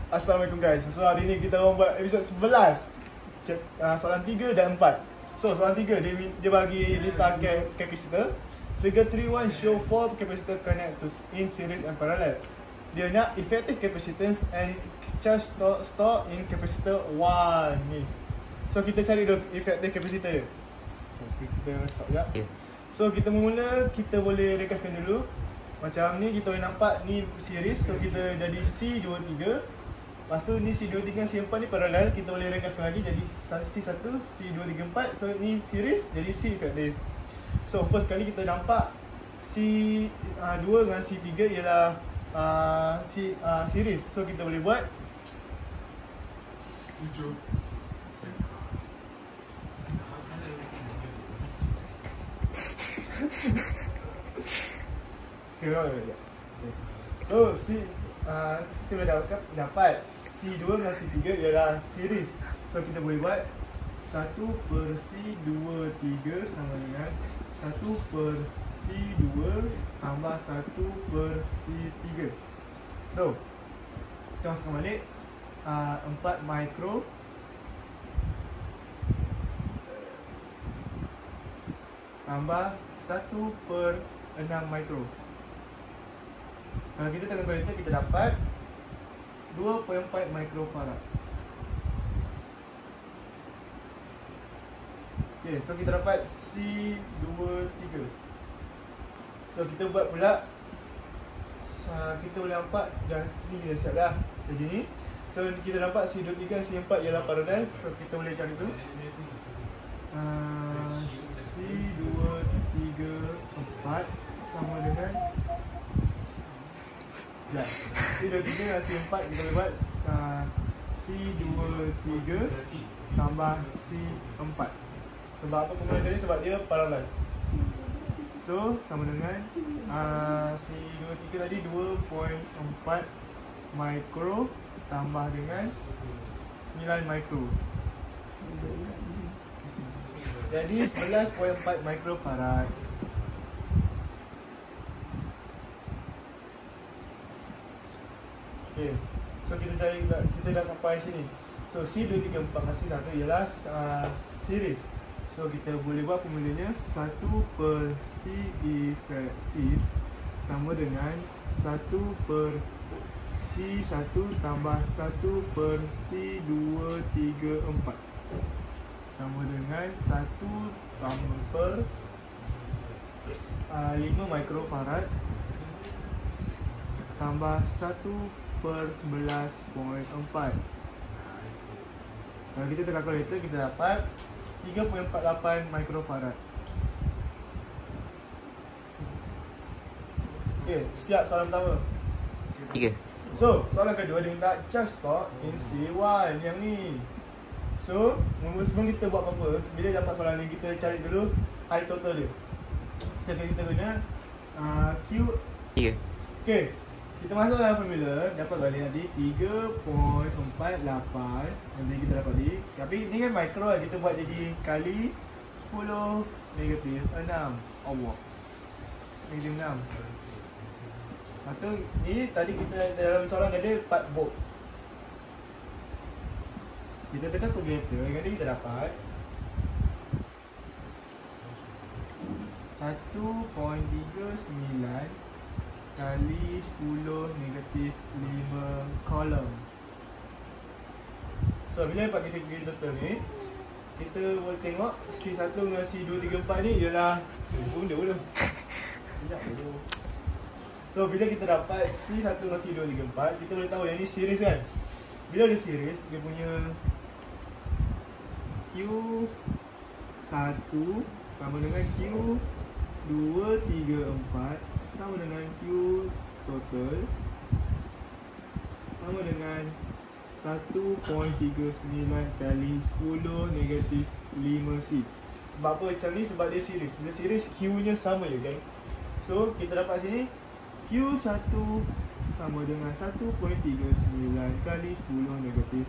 Assalamualaikum guys. So hari ni kita orang buat episod 11. Soalan 3 dan 4. So soalan 3 dia bagi data capacitor. Figure 3.1 show 4 capacitor connect to in series and parallel. Dia nak effective capacitance and charge store in capacitor 1 ni. So kita cari dulu effective capacitor dia. Okay, kita stop sekejap. So kita mula, kita boleh rekaskan dulu. Macam ni kita boleh nampak ni series. So kita jadi C23. Lepas tu ni C23 dan C4 ni parallel. Kita boleh ringkaskan lagi jadi C1, C234. So ni series jadi C effective. So first kali kita nampak C2 dengan C3 ialah series. So kita boleh buat so kita boleh dapat C2 dengan C3 ialah series. So kita boleh buat 1 per C23 sama dengan 1 per C2 tambah 1 per C3. So kita masukkan balik 4 mikro tambah 1 per 6 mikro. Kalau kita tekan kalkulator, kita dapat 2.4 mikrofarad. Okay, so kita dapat C23. So kita buat pula, kita boleh nampak dah ni dah siap dah. Jadi ni, so kita dapat C23 dan C4 ialah parallel. So kita boleh cari tu C234 sama dengan C23 dan C4. kita boleh buat C23 tambah C4. Sebab apa formula ni? Sebab dia parallel. So sama dengan C23 tadi 2.4 mikro tambah dengan 9 mikro. Jadi 11.4 mikrofarad. Okay, so kita dah sampai sini. So C234 dengan C1 ialah series. So kita boleh buat formulanya 1 per C effective sama dengan 1 per C1 tambah 1 per C234 sama dengan 1 tambah per 5 mikrofarad tambah 1 per 11.4. Kalau kita tekan kalkulator, kita dapat 3.48 mikrofarad. Okay, siap soalan pertama. So, soalan kedua dia minta charge stock in C1 yang ni. So, sebelum kita buat apa-apa, bila dapat soalan ni, kita cari dulu I total dia. So, kita guna Q. Okay, kita masuk dalam formula, dapat balik nanti 3.48. Nanti kita dapat di, tapi ni kan mikro, kita buat jadi kali 10 negatif 6. Allah, negatif 6. Lepas tu, ni tadi kita dalam soalan ada 4 volt. Kita tekan kalkulator, jadi kita dapat 1.39 kali 10 negatif 5 kolom. So bila dapat kita pergi total ni, kita boleh tengok C1 dengan C234 ni ialah bunda dulu. Sekejap dulu. So bila kita dapat C1 dengan C234, kita boleh tahu yang ni series kan. Bila dia series, dia punya Q1 sama dengan Q234 sama dengan Q total sama dengan 1.39 kali 10 negatif 5C. Sebab apa macam ni? Sebab dia series. Bila series, Q nya sama je kan. So kita dapat sini Q1 sama dengan 1.39 kali 10 negatif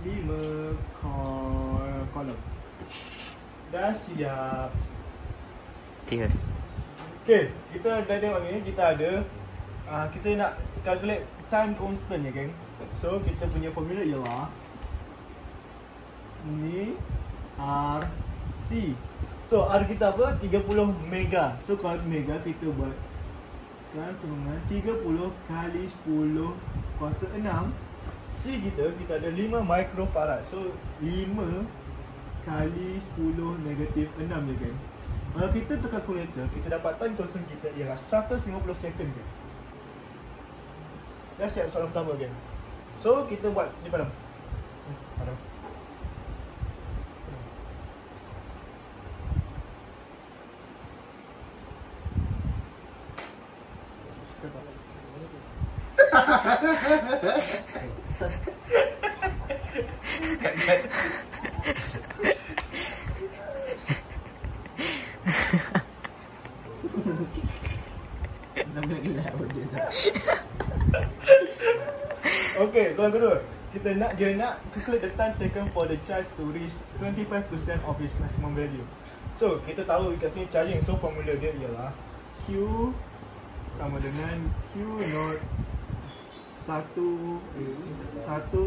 5 kolom. Dah siap. Okay, kita dah tengok ni, kita ada kita nak calculate time constant ya geng. So kita punya formula ialah ni RC. So R kita apa? 30 mega. So kalau mega kita buat kan perungan 30 kali 10 kuasa 6. C kita ada 5 microfarad. So 5 kali 10 negatif 6 je kan. Kalau kita tukar kalkulator, kita dapat time constant kita ialah 150 second kan. Dah siap soalan pertama kan. So kita buat ni padam. Padam. Okay, soalan kedua. Dia nak calculate the time taken for the charge to reach 25% of its maximum value. So, kita tahu kat sini charging. So, formula dia ialah Q sama dengan Q naught 1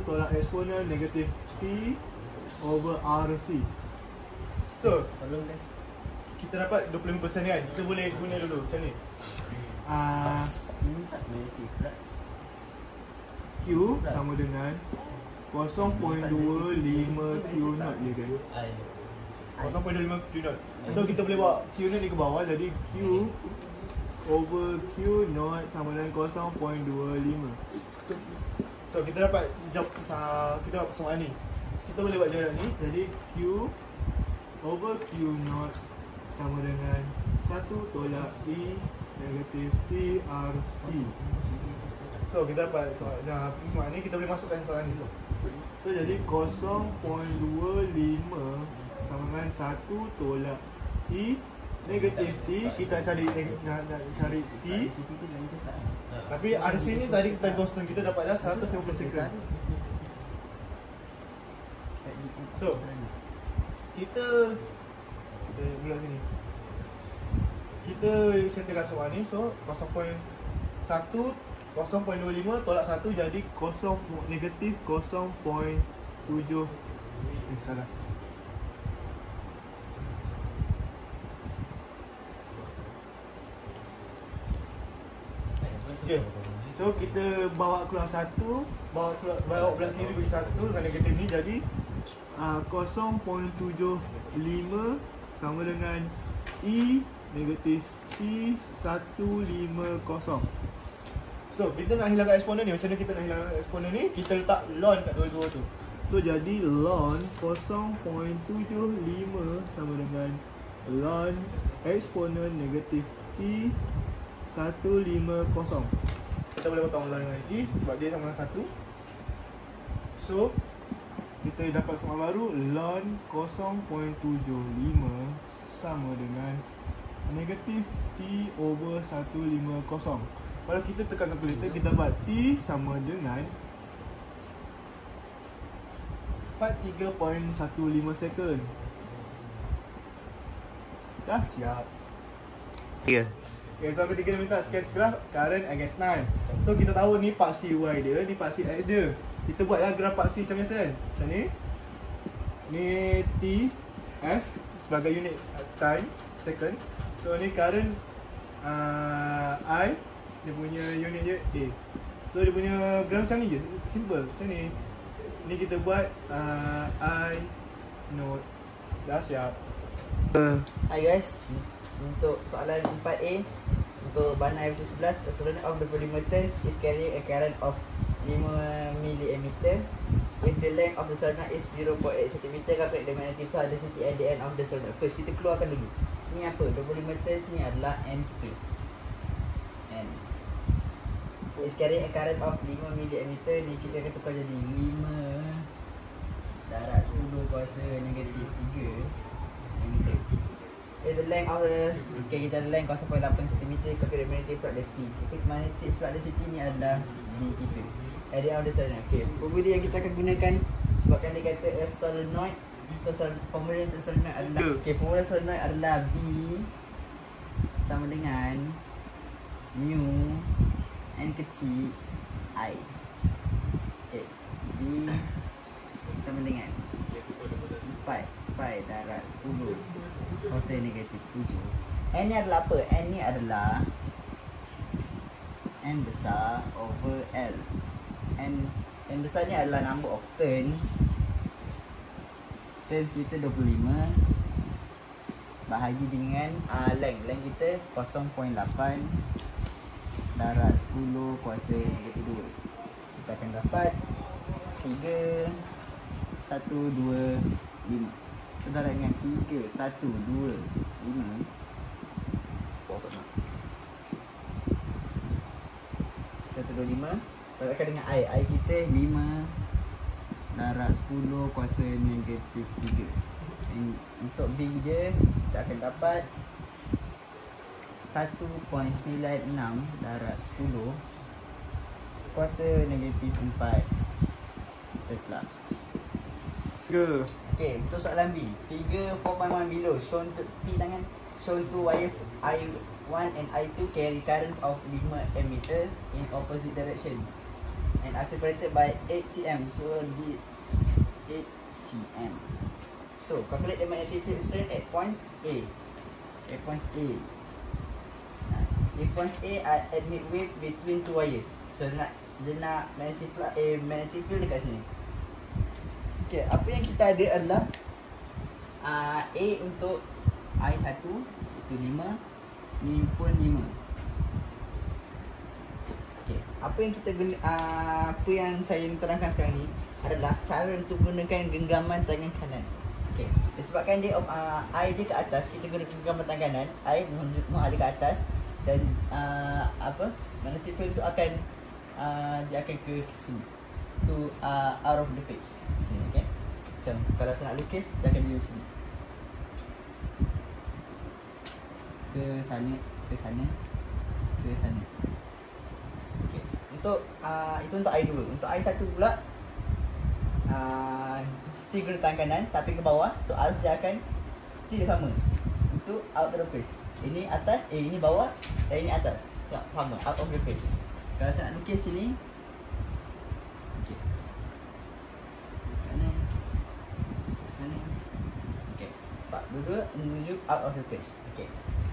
tolak eksponen negatif T over RC. So, kita dapat 25% kan? Kita boleh guna dulu macam ni. Q sama dengan 0.25 Q naught je kan? 0.25 Q naught. So kita boleh bawa Q naught ni ke bawah, jadi Q over Q naught sama dengan 0.25. So kita dapat persamaan ni. Kita boleh buat jarak ni, jadi Q over Q naught sama dengan 1 tolak E negatif TRC. So kita dapat soalan ni, kita boleh masukkan soalan ni. So jadi 0.25 sama dengan 1 tolak E negatif T. Kita nak cari T. Tapi RC ni tadi time constant kita dapat dah 150 second. So kita mula sini. Kita settlekan soalan ni. So 0.25 tolak 1 jadi negatif 0.7. Salah. Okay. So kita bawa keluar 1, bawa belah kiri bagi 1 dengan negatif ni, jadi 0.75 sama dengan E negatif T150. So kita nak hilangkan eksponen ni. Macam mana kita nak hilangkan eksponen ni? Kita letak ln kat dua-dua tu. So jadi ln 0.75 sama dengan ln eksponen negatif T150. Kita boleh potong ln dengan E sebab dia sama dengan 1. So kita dapat soalan baru, ln 0.75 sama dengan negatif T over 150. Kalau kita tekan kalkulator, kita dapat T sama dengan 43.15 second. Dah siap. Ya. Okay, so ketiga dia minta sketch graph current against time. So kita tahu ni paksi Y dia, ni paksi X dia. Kita buatlah graf paksi macam biasa kan? Macam ni. Ni T, S sebagai unit time, second. So ni current I, dia punya unit dia A. So dia punya graf macam ni je, simple, macam ni. Ni kita buat I note. Dah siap. Hi guys, untuk soalan 4A, untuk bahan air versus 11, the solenoid of the polymeters is carrying a current of 5 milliameter. If the length of the solenoid is 0.8 cm, calculate the magnetic flux density at the end of the solenoid. First, kita keluarkan dulu. Ni apa? The polymeters ni adalah N2. N is carrying a current of 5 milliameter. Ni kita akan tukar jadi 5 darab 10 kuasa negatif 3 millimeter. The length of the, okay, kita ada length 0.8 cm, calculate magnetic flux density. Okay, magnetic flux density ni adalah D kita. At the end of the solenoid. Okay, formula yang kita akan gunakan sebabkan dia kata a solenoid. So formula untuk solenoid adalah, okay, formula solenoid adalah B sama dengan mu N kecil I. Okay. B sama dengan 4 pi darab 10 kosin negatif 7. N ni adalah apa? N ni adalah N besar over L. N besar ni adalah number of turns. Turns kita 25 bahagi dengan length kita 0.8 darab 10 kuasa negatif 2. Kita akan dapat 3 1 2 5. So darab dengan 3 1 2 5 125 darabkan dengan I kita 5 darab 10 kuasa negatif 3. Untuk B dia kita akan dapat 1.96 darab 10 kuasa negatif 4 Tesla. Okay, untuk soalan B, figure 4.1 below shown to P tangan shown two wires I1 and I2 carry currents of 5 ammeter in opposite direction and are separated by 8 cm. So the 8 cm. So calculate the magnetic field strength at points A. At points A. If points A are at midway between two wires. So dia nak magnetic field dekat sini. Okay, apa yang kita ada adalah A untuk I1 itu 5, ni pun 5. Okay, apa yang kita guna, apa yang saya terangkan sekarang ni adalah cara untuk gunakan genggaman tangan kanan. Okay, disebabkan dia I dia ke atas, kita guna genggaman tangan kanan, I menghadap ke atas dan magnetic field tu akan dia akan ke sini, to out of the page sini. Okay, macam kalau saya nak lukis dia akan di sini, ke sana, ke sana, ke sana. Okay, untuk itu untuk I2. Untuk I1 pula mesti guna tangan kanan tapi ke bawah, so arus dia akan still sama untuk out of the page. Ini atas, ini bawah dan ini atas, sama, out of the page. Kalau saya nak lukis sini, okay, sana, sana, okay, dua-dua menuju out of the page. Okay,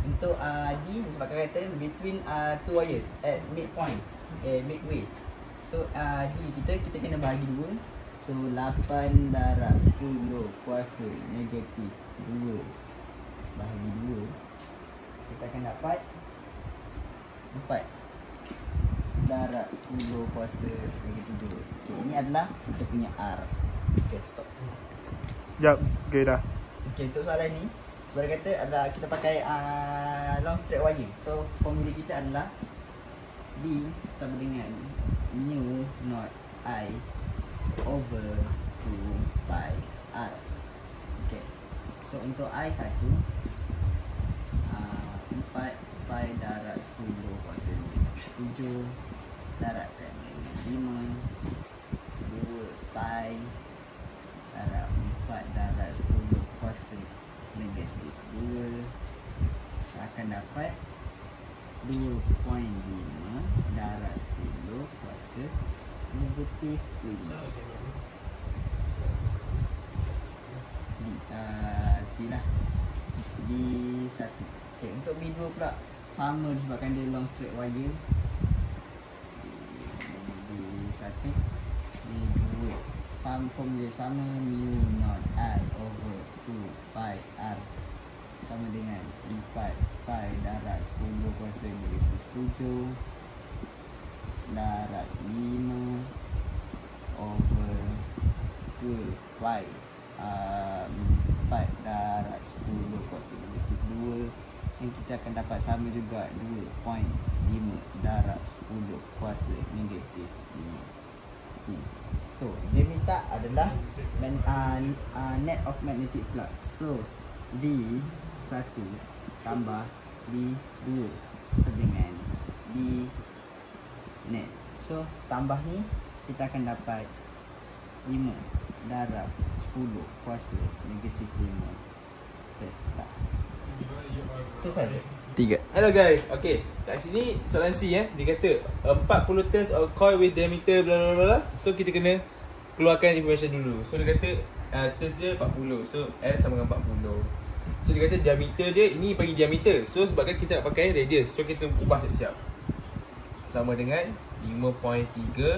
untuk D disebabkan kata between two wires at midpoint, midway. So D kita kena bahagi 2. So 8 darab 10 kuasa negatif 2 bahagi 2, kita akan dapat 4 darab 10 kuasa negatif 2. Okay, ini adalah kita punya R. Okay, stop. Jap, okay dah. Okay, untuk soalan ni sebenarnya kata adalah kita pakai long straight wire. So formula kita adalah B sama dengan mu not I over 2 pi R. Okay, so untuk I1 4 pi darab 10 kuasa 7 darabkan dengan 5 2 pi darab 4 darab 10 kuasa negatif 2, akan dapat 2.5 darab 10 kuasa negatif 5. Tidak B1. Okay, untuk B2 pula sama disebabkan dia long straight wire. B1 B2 sama, formula sama, mu not I over 2 pi R sama dengan 4 pi darab 10 kuasa negatif 7 darab 5 over 2 pi 4 darab 10 kuasa negatif 2, yang kita akan dapat sama juga 2.5 darab 10 kuasa negatif 5. So dia minta adalah net of magnetic flux. So B1 tambah B2 dengan B net. So tambah ni kita akan dapat 5 darab 10 kuasa negatif 5 Tesla. Itu saja. 3. Hello guys. Okay, kat sini soalan C dia kata 40 turns of coil with diameter bla bla bla. So kita kena keluarkan information dulu. So dia kata turns dia 40. So L sama dengan 40. So dia kata diameter dia, ini bagi diameter. So sebabkan kita nak pakai radius, so kita ubah siap-siap. Sama dengan 5.3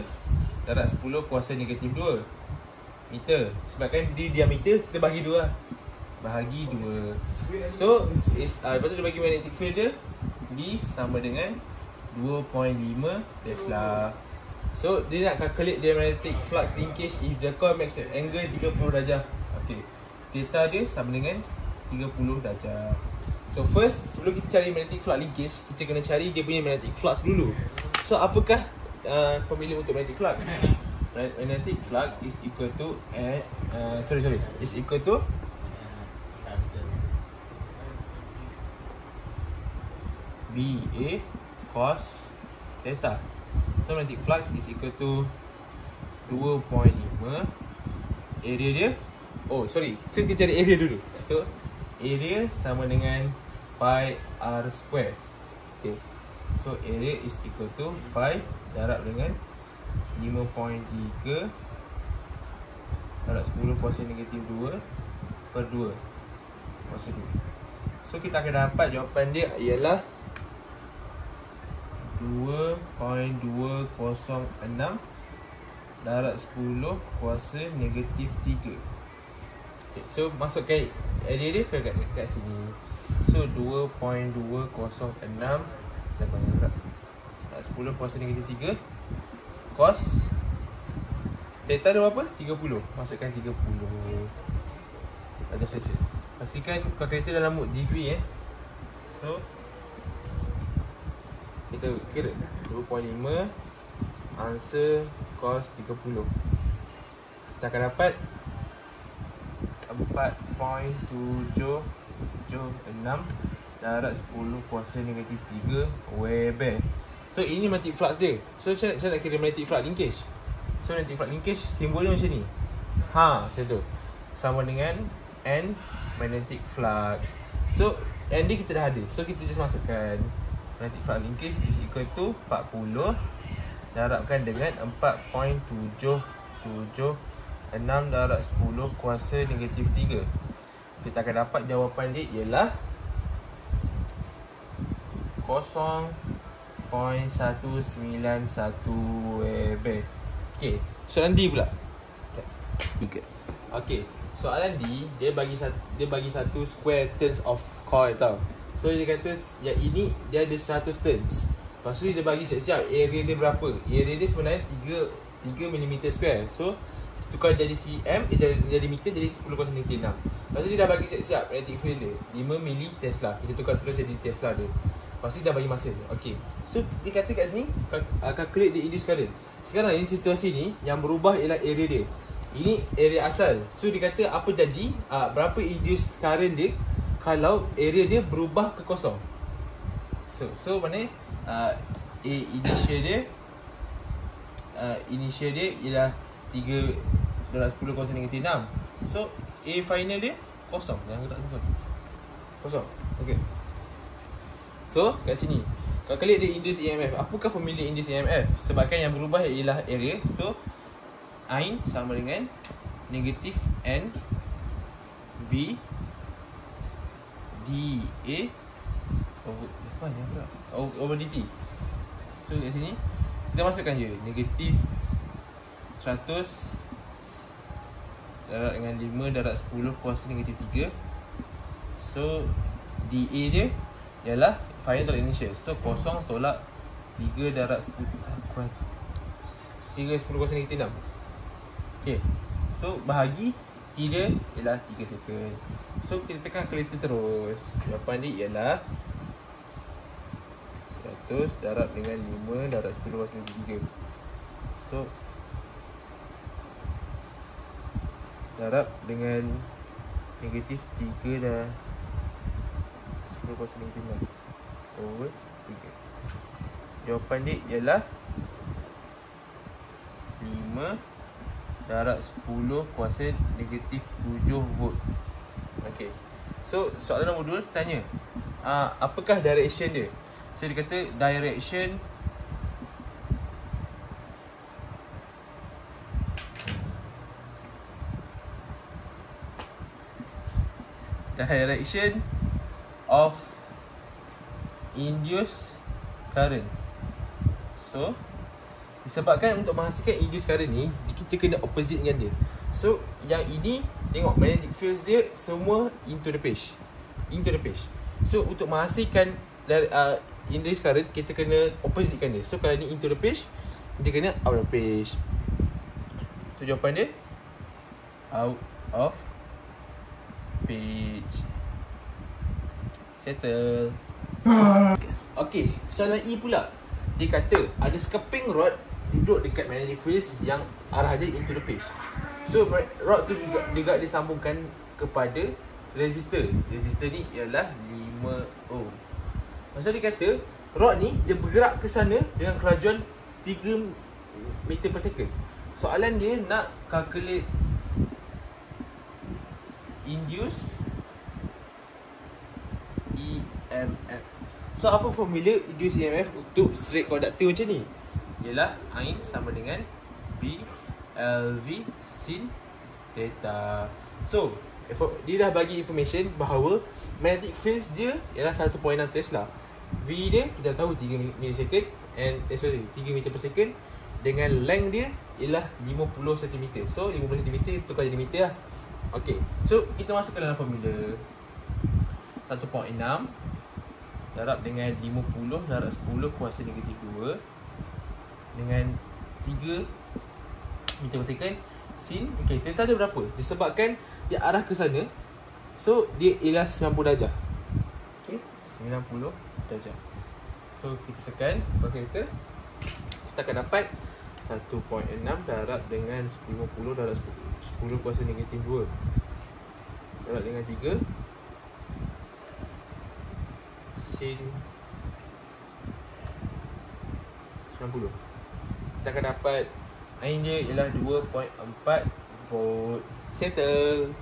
darab 10 kuasa negatif 2 meter. Sebabkan di diameter kita bagi 2 lah. Bahagi 2. So lepas tu dia bagi magnetic field dia, B sama dengan 2.5 Tesla. So dia nak calculate the magnetic flux linkage if the coil makes an angle 30 darjah. Okay, theta dia sama dengan 30 darjah. So first, sebelum kita cari magnetic flux linkage, kita kena cari dia punya magnetic flux dulu. So apakah formula untuk magnetic flux? Magnetic flux is equal to is equal to BA cos theta. So magnetic flux is equal to 2.5 area dia. Oh sorry, so kita cari area dulu. So area sama dengan pi r square. Okay, so area is equal to pi darab dengan 5.3 darab 10 kuasa negatif 2 per 2 kuasa 2. So kita akan dapat jawapan dia ialah 2.206 darab 10 kuasa negatif 3. Okay, so masukkan area dia kat sini. So 2.206 darab 10 kuasa negatif 3 cos theta dia berapa? 30. Masukkan 30 darjah Celsius. Pastikan kalkulator dalam mode degree So kita kira 2.5 answer cos 30. Kita akan dapat 4.776 darab 10 kuasa negatif 3 Weber. So ini magnetic flux dia. So saya nak kira magnetic flux linkage. So magnetic flux linkage simbolnya macam ni. Macam tu. Sama dengan N magnetic flux. So N dia kita dah ada. So kita just masukkan magnetic flux linkage is equal to 40 darabkan dengan 4.776 darab 10 kuasa negatif 3. Kita akan dapat jawapan dia ialah 0.191 Weber. Okay, soalan D pula. 3. Okay, soalan D dia bagi satu square turns of coil tau. So dia kata yang ini dia ada 100 turns. Lepas tu dia bagi siap-siap area dia berapa. Area dia sebenarnya 3 mm square. So tukar jadi cm, jadi meter, jadi 10 kuasa negatif 6. Lepas tu dia dah bagi siap-siap magnetic field dia 5 mili Tesla. Kita tukar terus jadi Tesla dia. Lepas tu dia dah bagi masa. Okay, so dia kata kat sini calculate the induced current. Sekarang ini situasi ni yang berubah ialah area dia. Ini area asal. So dia kata apa jadi, berapa induced current dia kalau area dia berubah ke kosong. So mana initial dia ialah 3 darab 10 kuasa negatif 6. So A final dia kosong. Jangan tak kosong. Okay. So kat sini calculate the induced EMF. Apakah formula induced EMF? Sebabkan yang berubah ialah area. So I sama dengan negatif N B dA over dt. So kat sini kita masukkan je negatif 100 darab dengan 5 darab 10 kuasa negatif 3. So dA dia ialah final darab initial. So kosong tolak 3 darab 10 kuasa negatif 6. Okay, so bahagi T dia ialah 3 second. So kita tekan kalkulator terus. Jawapan dia ialah 100 darab dengan 5 darab 10 kuasa negatif 3. So darab dengan negatif 3 dah 10 kuasa negatif 6 over 3. Jawapan dia ialah 5 darab 10 kuasa negatif 7 volt. Okay, so soalan nombor 2 tanya apakah direction dia. So dia kata direction of induced current. So disebabkan untuk menghasilkan induced current ni, kita kena opposite dengan dia. So yang ini, tengok magnetic field dia semua into the page. So untuk menghasilkan induced current, kita kena oppositekan dia. So kalau ni into the page, dia kena out of page. So jawapan dia out of page. Settle. Okay, soalan E pula. Dia kata ada skipping rod duduk dekat magnetic field yang arah dia into the page. So rod tu juga disambungkan kepada resistor. Resistor ni ialah 5 ohm. Maksud dia kata rod ni dia bergerak ke sana dengan kelajuan 3 meter per second. Soalan dia nak calculate induced EMF. So apa formula induced EMF untuk straight conductor macam ni? Ialah I sama dengan B LV sin theta. So dia dah bagi information bahawa magnetic field dia ialah 1.6 Tesla. V dia kita tahu 3 milisecond and 3 meter per second, dengan length dia ialah 50 cm. So 50 cm tukar jadi meter lah. Okay, so kita masuk ke dalam formula. 1.6 darab dengan 50 darab 10 kuasa negatif 2 dengan 3 meter per second sin. Okay, theta dia berapa? Disebabkan dia arah ke sana, so dia ialah 90 darjah. Okay, 90 darjah. So kita tekan kalkulator, kita akan dapat 1.6 darab dengan 50 darab 10 kuasa negatif 2 darab dengan 3 sin 90. Kita akan dapat ain dia ialah 2.4 volt. Settle.